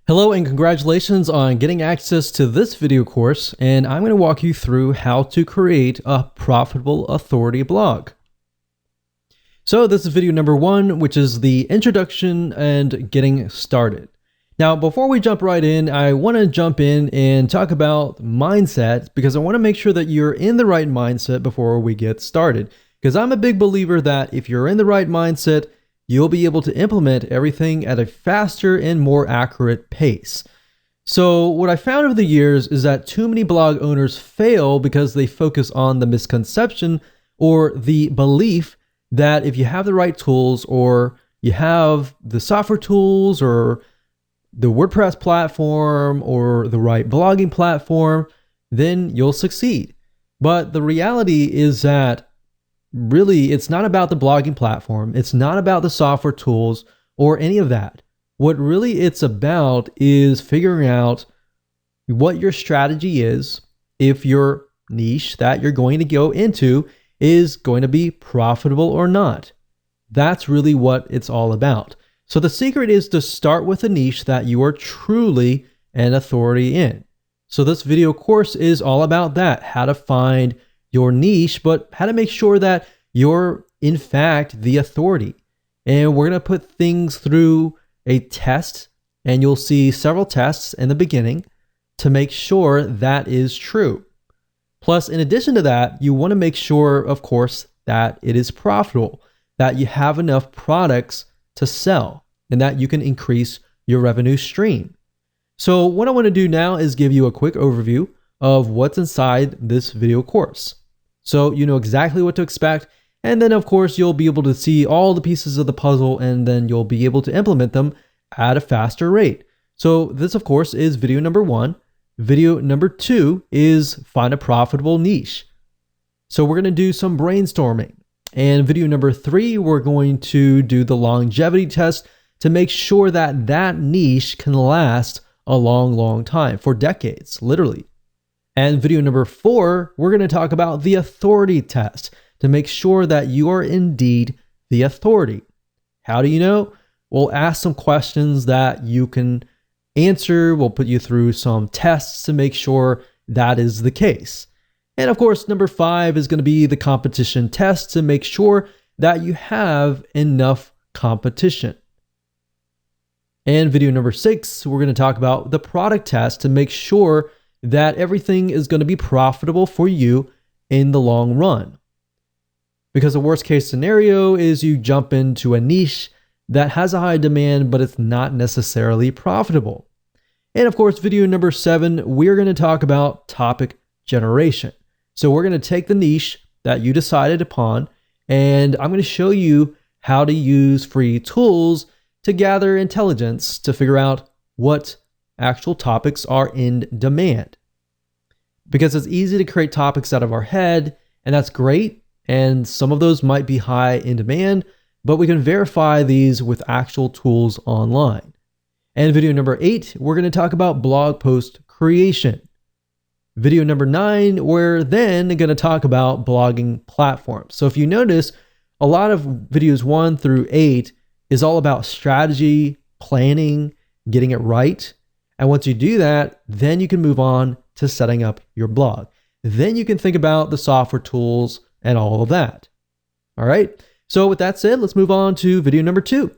Hello and congratulations on getting access to this video course, and I'm going to walk you through how to create a profitable authority blog. So this is video number 1, which is the introduction and getting started. Now, before we jump right in, I want to jump in and talk about mindset because I want to make sure that you're in the right mindset before we get started. Because I'm a big believer that if you're in the right mindset, you'll be able to implement everything at a faster and more accurate pace. So what I found over the years is that too many blog owners fail because they focus on the misconception or the belief that if you have the right tools or you have the software tools or the WordPress platform or the right blogging platform, then you'll succeed. But the reality is that really, it's not about the blogging platform. It's not about the software tools or any of that. What really it's about is figuring out what your strategy is, if your niche that you're going to go into is going to be profitable or not. That's really what it's all about. So the secret is to start with a niche that you are truly an authority in. So this video course is all about that, how to find your niche, but how to make sure that you're in fact the authority. And we're going to put things through a test, and you'll see several tests in the beginning to make sure that is true. Plus, in addition to that, you want to make sure, of course, that it is profitable, that you have enough products to sell, and that you can increase your revenue stream. So what I want to do now is give you a quick overview of what's inside this video course. So you know exactly what to expect, and then of course you'll be able to see all the pieces of the puzzle, and then you'll be able to implement them at a faster rate. So this of course is video number 1. Video number 2 is find a profitable niche. So we're going to do some brainstorming. And video number 3, we're going to do the longevity test to make sure that that niche can last a long time, for decades, literally. And video number 4, we're going to talk about the authority test to make sure that you are indeed the authority. How do you know? We'll ask some questions that you can answer. We'll put you through some tests to make sure that is the case. And of course, number 5 is going to be the competition test to make sure that you have enough competition. And video number 6, we're going to talk about the product test to make sure that everything is going to be profitable for you in the long run. Because the worst case scenario is you jump into a niche that has a high demand, but it's not necessarily profitable. And of course, video number 7, we're going to talk about topic generation. So we're going to take the niche that you decided upon, and I'm going to show you how to use free tools to gather intelligence to figure out what actual topics are in demand. Because it's easy to create topics out of our head, and that's great. And some of those might be high in demand, but we can verify these with actual tools online. And video number 8, we're going to talk about blog post creation. Video number 9, we're then going to talk about blogging platforms. So if you notice, a lot of videos 1 through 8 is all about strategy, planning, getting it right. And once you do that, then you can move on to setting up your blog. Then you can think about the software tools and all of that. All right. So with that said, let's move on to video number 2.